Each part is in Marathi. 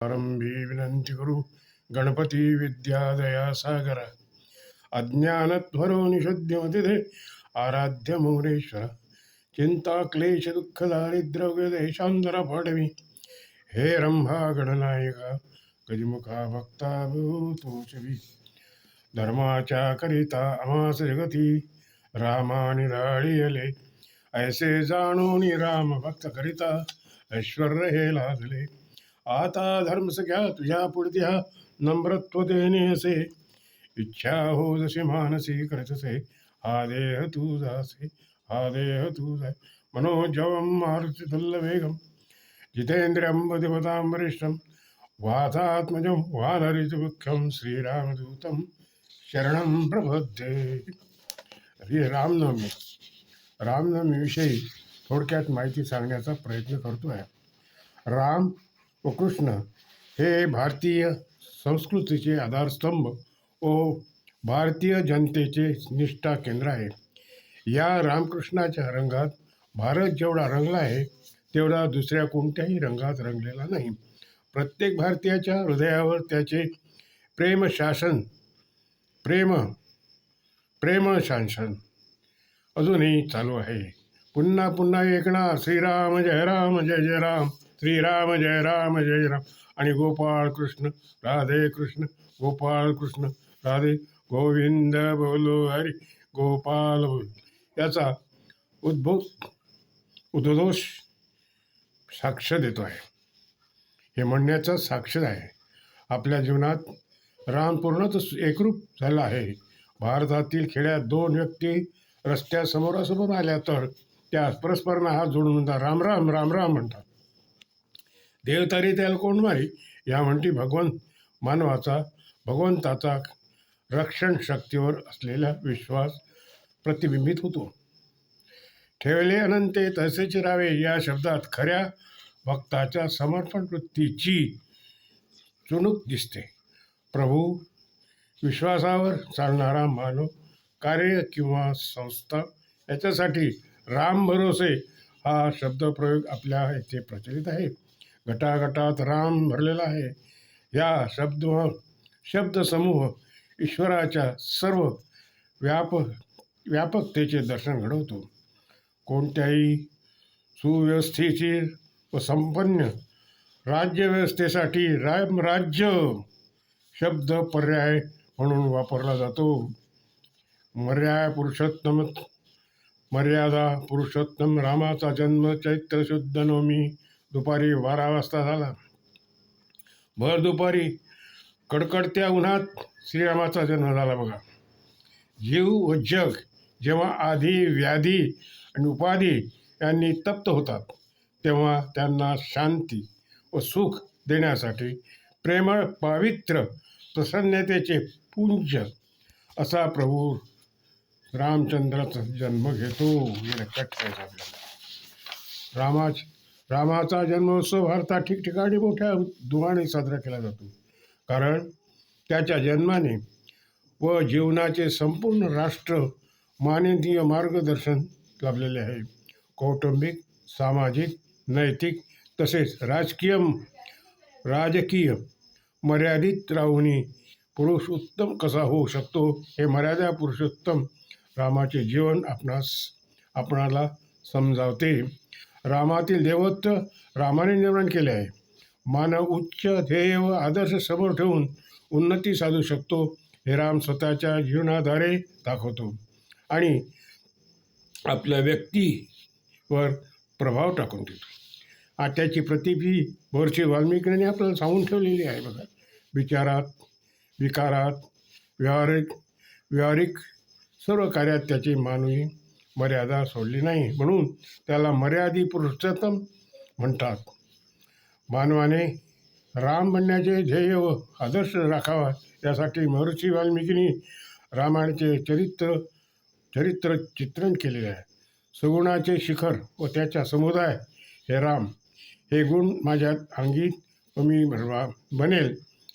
आरंभी विनंती करू गणपती विद्यादया सागर अज्ञानध्वरो निषुद्ध्यमतिथे आराध्य मोरेश्वर चिंता क्लेश दुःख दारिद्र्य देशांतर पाडवी हे रंभा गणनायका गजमुखा भक्ता भूतोषवी धर्माच्या करिता अमास जगती रामानि राळियले ऐसे जाणून राम भक्त करिता ऐश्वर्य हे लादले आता धर्म सगळ्या तुझ्या पुढत्या नम्रत्व देणे असे इच्छा हो जशी मानसी करतसे हा देह तुझासे हा देह तुझा मनोजवम मारुतितुल्य वेगम जितेंद्रियं बुद्धिमतां वरिष्ठं वातात्मजं वानरितुमुख्यं श्रीरामदूतं शरणं प्रपद्ये. ही रामनवमीविषयी थोडक्यात माहिती सांगण्याचा प्रयत्न करतो आहे. राम व कृष्ण हे भारतीय संस्कृतीचे आधारस्तंभ व भारतीय जनतेचे निष्ठा केंद्र आहे. या रामकृष्णाच्या रंगात भारत जेवढा रंगला आहे तेवढा दुसऱ्या कोणत्याही रंगात रंगलेला नाही. प्रत्येक भारतीयाच्या हृदयावर त्याचे प्रेमशासन अजूनही चालू आहे. पुन्हा पुन्हा ऐकणार श्रीराम जय राम जय जय राम, श्रीराम जय राम जय राम. आणि गोपाळ कृष्ण राधे कृष्ण, गोपाळ कृष्ण राधे गोविंद बोलो हरी गोपाल बोल. याचा उद्घोष साक्ष देतो आहे. हे म्हणण्याचं साक्ष आहे. आपल्या जीवनात राम पूर्णच एकरूप झाला आहे. भारतातील खेड्यात दोन व्यक्ती रस्त्यात समोरासमोर आल्या तर त्या परस्परांना हात जोडून म्हणतात राम राम राम राम म्हणतात. देवतारी त्याला कोण मारी या म्हणती भगवंताचा रक्षण शक्तीवर असलेला विश्वास प्रतिबिंबित होतो. ठेवले अनंते तसेच राहावे या शब्दात खऱ्या भक्ताच्या समर्पण वृत्तीची चुणूक दिसते. प्रभू विश्वासावर चालणारा मानव कार्य किंवा संस्था याच्यासाठी राम भरोसे हा शब्दप्रयोग आपल्या इथे प्रचलित आहे. गटागटात राम भरलेला आहे. या शब्दसमूह ईश्वराच्या सर्व व्यापकतेचे दर्शन घडवतो. कोणत्याही सुव्यवस्थेची व संपन्न राज्यव्यवस्थेसाठी राज्य शब्द पर्याय म्हणून वापरला जातो. मर्यादा पुरुषोत्तम रामाचा जन्म चैत्र शुद्ध नवमी दुपारी 12 वाजता झाला. भर दुपारी कडकडत्या उन्हात श्रीरामाचा जन्म झाला. बघा, जीव व जग जेव्हा आधी व्याधी आणि उपाधी यांनी तप्त होतात तेव्हा त्यांना शांती व सुख देण्यासाठी प्रेमळ पवित्र प्रसन्नतेचे पुंज असा प्रभू रामचंद्राचा जन्म घेतो. हे लक्षात ठेवायचं आपल्याला. रामाचा जन्मोत्सव भारतात ठिकठिकाणी मोठ्या धुमाने साजरा केला जातो. कारण त्याच्या जन्माने व जीवनाचे संपूर्ण राष्ट्र माननीय मार्गदर्शन लाभलेले आहे. कौटुंबिक, सामाजिक, नैतिक तसेच राजकीय मर्यादित राहून पुरुष उत्तम कसा होऊ शकतो हे मर्यादा पुरुषोत्तम रामाचे जीवन आपणाला समजावते. रामातील देवत्व रामाने निर्माण केले आहे. मानव उच्च ध्येय व आदर्श समोर ठेवून उन्नती साधू शकतो हे राम स्वतःच्या जीवनाद्वारे दाखवतो आणि आपल्या व्यक्तीवर प्रभाव टाकून देतो. त्याची प्रतिभी महर्षी वाल्मिकीने आपल्याला सांगून ठेवलेली आहे. बघा, विचारात, विकारात, व्यावहारिक सर्व कार्यात त्याची मानवी मर्यादा सोडली नाही. म्हणून त्याला मर्यादी पुरुषोत्तम म्हणतात. मानवाने राम बनण्याचे ध्येय व आदर्श राखावा यासाठी महर्षी वाल्मिकींनी रामायणाचे चरित्र चित्रण केलेले आहे. सगुणाचे शिखर व त्याचा समुदाय हे राम, हे गुण माझ्या अंगी व मी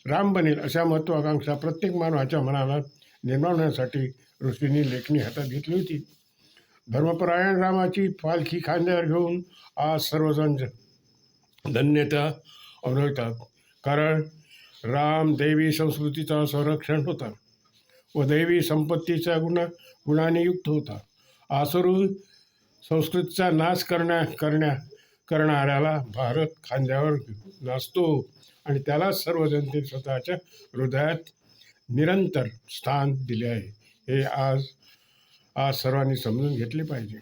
राम बनेल अशा महत्त्वाकांक्षा प्रत्येक मानवाच्या मनाला निर्माण होण्यासाठी ऋषींनी लेखणी हातात घेतली होती. धर्मपरायण रामाची पालखी खांद्यावर घेऊन आज सर्वजण धन्यता अनुभवतात. कारण राम दैवी संस्कृतीचा संरक्षण होता व दैवी संपत्तीच्या गुणाने युक्त होता. आसुरी संस्कृतीचा नाश करणाऱ्याला भारत खांद्यावर नाचतो आणि त्याला सर्व जनते स्वतःच्या हृदयात निरंतर स्थान दिले आहे. हे आज सर्वांनी समजून घेतले पाहिजे.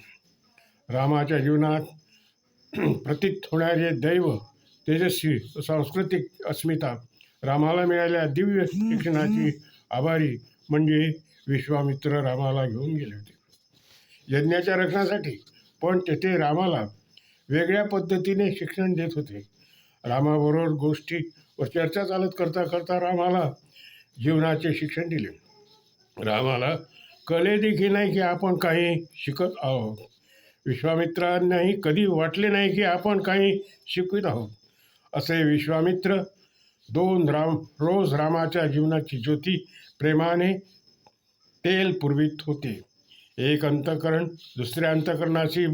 रामाच्या जीवनात प्रतीत होणारे दैव तेजस्वी सांस्कृतिक अस्मिता रामाला मिळालेल्या दिव्य शिक्षणाची आभारी म्हणजे विश्वामित्र रामाला घेऊन गेले होते यज्ञाच्या रक्षणासाठी, पण तेथे रामाला वेगळ्या पद्धतीने शिक्षण देत होते. रामाबरोबर गोष्टी व चर्चा चालत करता करता रामाला जीवनाचे शिक्षण दिले. रामाला कळे देखील नाही की आपण काही शिकत आहोत. विश्वामित्रांनाही कधी वाटले नाही की आपण काही शिकवित आहोत. असे विश्वामित्र रोज रामाच्या जीवनाची ज्योती प्रेमाने तेल पुरवित होते. एक अंतःकरण दुसऱ्या अंतःकरणाशी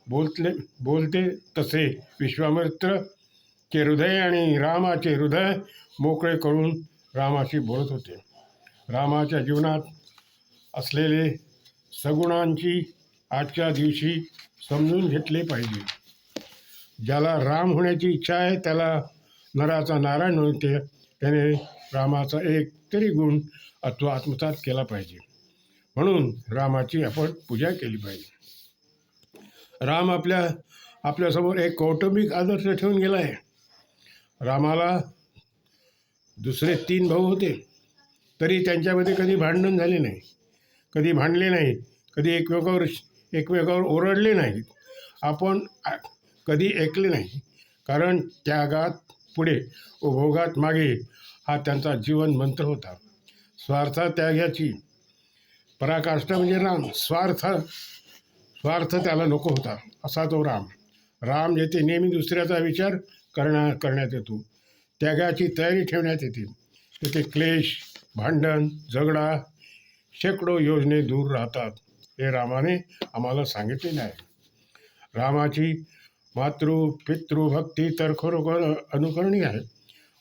बोलते तसे विश्वामित्रचे हृदय आणि रामाचे हृदय मोकळे करून रामाशी बोलत होते. रामाच्या जीवनात असलेले सगुणांची आजच्या दिवशी समजून घेतले पाहिजे. ज्याला राम होण्याची इच्छा आहे त्याला नराचा नारायण होते. त्याने रामाचा एक तरी गुण आत्मसात केला पाहिजे. म्हणून रामाची आपण पूजा केली पाहिजे. राम आपल्यासमोर एक कौटुंबिक आदर्श ठेवून गेला आहे. रामाला दुसरे 3 भाऊ होते, तरी त्यांच्यामध्ये कधी भांडण झाले नाही, कधी भांडले नाही, कधी एकमेकावर ओरडले नाहीत. आपण कधी ऐकले नाही. कारण त्यागात पुढे व भोगात मागे हा त्यांचा जीवन मंत्र होता. स्वार्थ त्यागाची पराकाष्ठा म्हणजे राम. स्वार्थ त्याला नको होता असा तो राम जेथे नेहमी दुसऱ्याचा विचार करण्यात येतो, त्यागाची तयारी ठेवण्यात येते, तेथे क्लेश, भांडण, झगडा, शेकडो योजने दूर राहतात. हे रामाने आम्हाला सांगितलेले आहे. रामाची पितृभक्ती तर खरोखर अनुकरणीय आहे.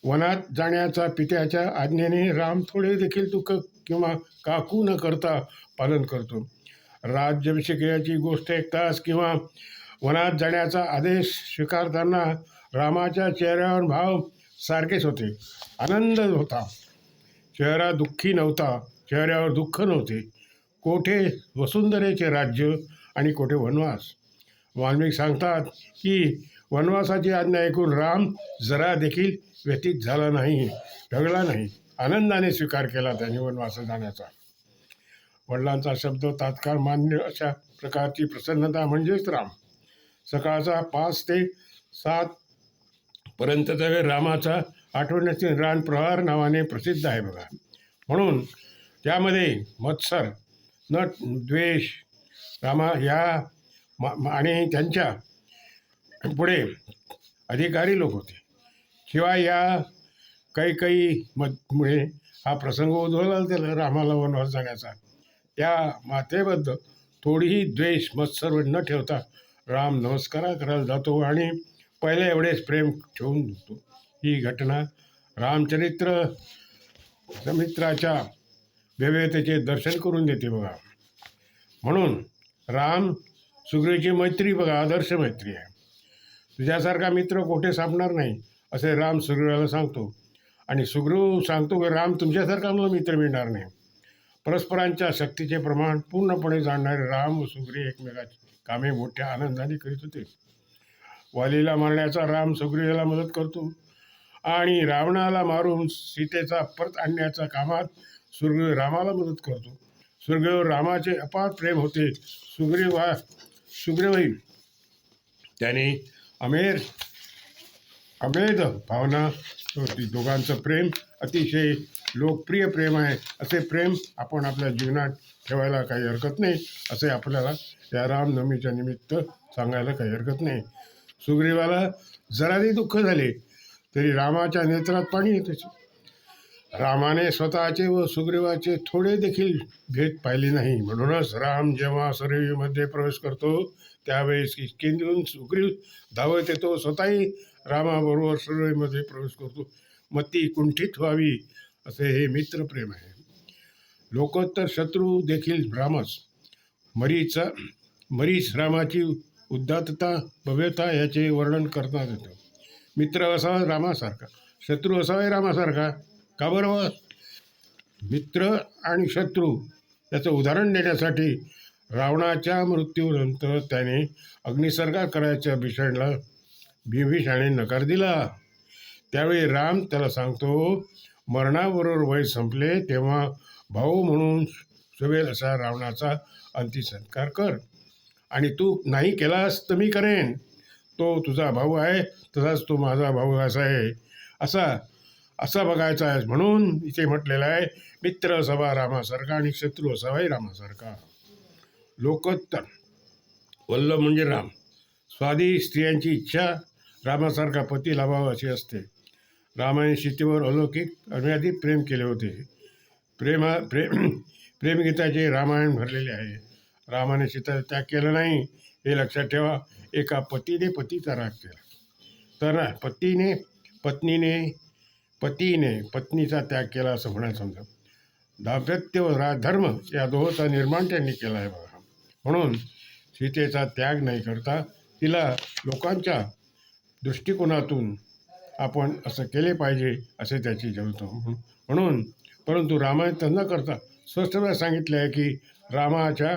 वनात जाण्याचा पित्याच्या आज्ञेने राम थोडे देखील दुःख किंवा काकू न करता पालन करतो. राज्याभिषेकाची गोष्ट ऐकताच किंवा वनात जाण्याचा आदेश स्वीकारताना रामाच्या चेहऱ्यावर भाव सारखेच होते. आनंद होता. चेहरा दुःखी नव्हता, चेहऱ्यावर दुःख नव्हते. कोठे वसुंधरेचे राज्य आणि कोठे वनवास. वाल्मिक सांगतात की वनवासाची आज्ञा ऐकून राम जरा देखील व्यथित झाला नाही, ढगला नाही. आनंदाने स्वीकार केला त्याने वनवासात जाण्याचा. वडिलांचा शब्द तात्काळ मान्य अशा प्रकारची प्रसन्नता म्हणजेच राम. सकाळचा 5 ते 7 पर्यंतचा वेळ रामाचा आठवण्याचे रानप्रहार नावाने प्रसिद्ध आहे बघा. म्हणून त्यामध्ये मत्सर, नट, द्वेष रामा या आणि त्यांच्या पुढे अधिकारी लोक होते. शिवाय या काही मुळे हा प्रसंग उद्भवला त्याला रामाला वनवास जाण्याचा. त्या मातेबद्दल थोडीही द्वेष मत्सर न ठेवता राम नमस्कार करायला जातो आणि पहिले एवढेच प्रेम ठेवून देतो. ही घटना मित्राच्या भव्यतेचे दर्शन करून देते बघा. म्हणून राम सुग्रीवाची मैत्री बघा, आदर्श मैत्री आहे. तुझ्यासारखा मित्र कोठे सापडणार नाही असे राम सुग्रीवाला सांगतो. आणि सुग्रीव सांगतो की राम तुमच्यासारखा मला मित्र मिळणार नाही. परस्परांच्या शक्तीचे प्रमाण पूर्णपणे जाणणारे राम व सुग्रीव एकमेकाची कामे मोठ्या आनंदाने करीत होते. वालीला मारण्याचा राम सुग्रीवाला मदत करतो आणि रावणाला मारून सीतेचा परत आणण्याच्या कामात सुग्रीव रामाला मदत करतो. सुग्रीव रामाचे अपार प्रेम होते. सुग्रीवही त्याने अमेध भावना होती. दोघांचं प्रेम अतिशय लोकप्रिय प्रेम आहे. असे प्रेम आपण आपल्या जीवनात ठेवायला काही हरकत नाही, असे आपल्याला या रामनवमीच्या निमित्त सांगायला काही हरकत नाही. सुग्रीवाला जराही दुःख झाले तरी रामाच्या नेत्रात पाणी येते. रामाने स्वतःचे व सुग्रीवाचे थोडे देखील भेद पाहिले नाही. म्हणूनच राम जेव्हा सरयूमध्ये प्रवेश करतो त्यावेळेस किष्किंधेहून सुग्रीव धावत येतो. स्वतःही रामाबरोबर सरयूमध्ये प्रवेश करतो. मती कुंठित व्हावी असे हे मित्रप्रेम आहे. लोकोत्तर शत्रू देखील रामच. मरीच रामाची उदात्तता भव्यता याचे वर्णन करतात येतं. मित्र असावा रामासारखा, शत्रू असावा रामासारखा. का बरोबर? मित्र आणि शत्रू याचं उदाहरण देण्यासाठी रावणाच्या मृत्यूनंतर त्याने अग्निसर्गा करायच्या विभीषणाने नकार दिला. त्यावेळी राम त्याला सांगतो, मरणाबरोबर वय संपले तेव्हा भाऊ म्हणून शोभेल असा रावणाचा अंत्यसंस्कार कर, आणि तू नाही केलास तर मी करेन. तो तुझा भाऊ आहे तसाच तो माझा भाऊ असा आहे, असा बघायचा आहे. म्हणून इथे म्हटलेलं आहे, मित्र असावा रामासारखा आणि शत्रू असावाही रामासारखा. लोकोत्तर वल्लभ म्हणजे राम. स्वादी स्त्रियांची इच्छा रामासारखा पती लाभावा अशी असते. रामाने सीतेवर अलौकिक अमर्यादित प्रेम केले होते. प्रेमगीताचे रामायण भरलेले आहे. रामाने सीतेचा त्याग केला नाही हे लक्षात ठेवा. एका पतीने पतीचा राग केला, तर पतीने पत्नीचा त्याग केला असं म्हणायला समजा. दाम्पत्य व राजधर्म या दोहोचा निर्माण त्यांनी केला आहे बघा. म्हणून सीतेचा त्याग नाही करता तिला लोकांच्या दृष्टिकोनातून आपण असं केले पाहिजे असे त्याची जवतो. म्हणून परंतु रामायण न करता स्पष्टपणे सांगितले आहे की रामाच्या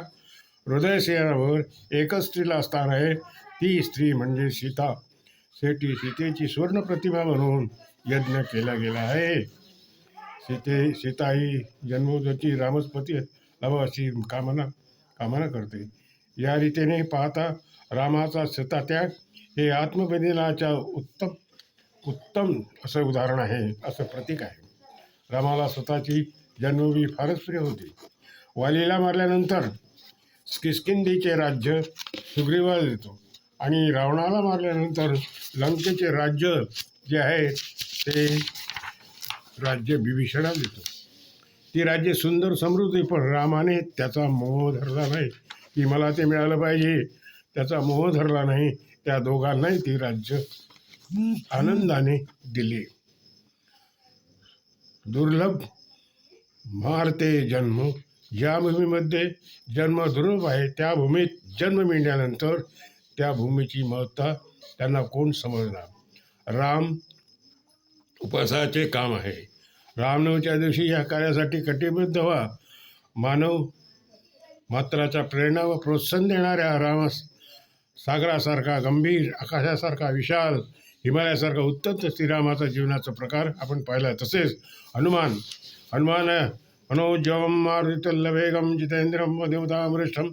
हृदयसेनावर एकच स्त्रीला स्थान आहे, ती स्त्री म्हणजे सीता. सीतेची स्वर्ण प्रतिमा म्हणून यज्ञ केला गेला आहे. सीता ही जन्मोदती रामस्पती लावा अशी कामना करते. या रीतीने पाहता रामाचा सीतात्याग हे आत्मबलिदानाच्या उत्तम असं उदाहरण आहे, असं प्रतीक आहे. रामाला स्वतःची जन्मभूमी फारच प्रिय होती. वालीला मारल्यानंतर किष्किंधेचे राज्य सुग्रीवाला देतो आणि रावणाला मारल्यानंतर लंकेचे राज्य जे आहे ते राज्य विभीषणाला देतो. ती राज्य सुंदर समृद्धी, पण रामाने त्याचा मोह धरला नाही की मला ते मिळालं पाहिजे. त्याचा मोह धरला नाही. त्या दोघांनाही ती राज्य आनंदाने दिली. दुर्लभ मारते जन्म, ज्या भूमीमध्ये जन्म दुर्लभ आहे त्या भूमीत जन्म मिळाल्यानंतर त्या भूमीची महत्ता त्यांना कोण समजणार. राम उपासाचे काम आहे. रामनवमीच्या दिवशी या कार्यासाठी कटिबद्ध व्हा. मानव मात्राच्या प्रेरणा व प्रोत्साहन देणाऱ्या रामास सागरासारखा गंभीर, आकाशासारखा विशाल, हिमालयासारखा उत्तम श्रीरामाचा जीवनाचा प्रकार आपण पाहिला. तसेच हनुमान मनोजवम मारुतल्लवेगम जितेंद्रम देवतामृष्ठम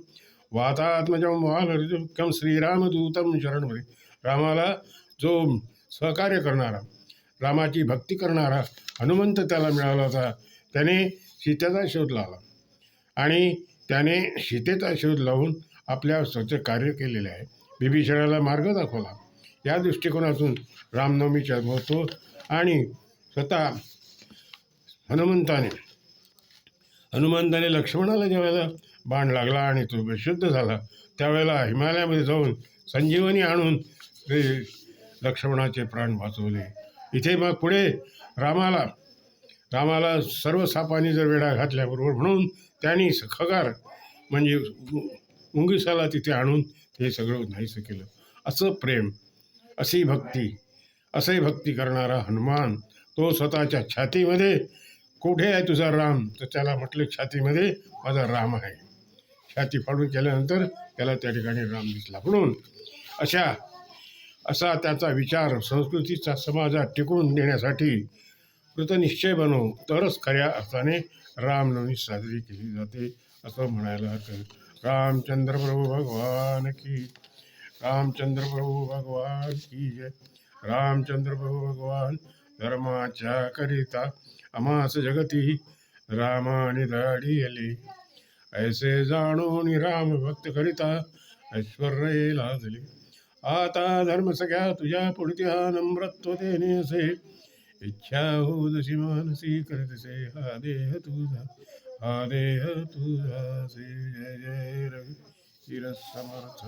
वातात्मजम वानरजुक्कम श्रीरामदूतम शरणमध्ये. रामाला जो सहकार्य करणारा, रामाची भक्ती करणारा हनुमंत त्याला मिळाला होता. त्याने सीतेचा शोध लावला आणि त्याने सीतेचा शोध लावून आपल्या स्वतःचे कार्य केलेले आहे. विभीषणाला मार्ग दाखवला. या दृष्टिकोनातून रामनवमीचा महत्त्व आणि स्वतः हनुमंताने लक्ष्मणाला ज्यावेळेला बाण लागला आणि तो बेशुद्ध झाला त्यावेळेला हिमालयामध्ये जाऊन संजीवनी आणून ते लक्ष्मणाचे प्राण वाचवले. इथे मग पुढे रामाला सर्व सापांनी जर वेढा घातल्याबरोबर म्हणून त्यांनी खगार म्हणजे मुंगीसाला तिथे आणून ते सगळं नाहीसं केलं. असं प्रेम, असंही भक्ती करणारा हनुमान, तो स्वतःच्या छातीमध्ये कुठे आहे तुझा राम, तर त्याला म्हटले छातीमध्ये माझा राम आहे. छाती फाडून केल्यानंतर त्याला त्या ठिकाणी राम दिसला. म्हणून असा त्याचा विचार संस्कृतीचा समाजात टिकवून देण्यासाठी कृतनिश्चय बनव, तरच खऱ्या अर्थाने रामनवमी साजरी केली जाते असं म्हणायला हरकत. रामचंद्र प्रभू भगवान की जय. रामचंद्र प्रभू भगवान धर्माच्या करिता अमास जगती रामाने धाडी आले. ऐसे जाणून राम भक्त करिता ऐश्वर्य लाजले. आता धर्म सगळ्या तुझ्या पुढत्या नम्रत्व देणे असे. इच्छा हो जशी मानसी करतसे. हा देह तुझा से. जय जय रघुवीर समर्थ.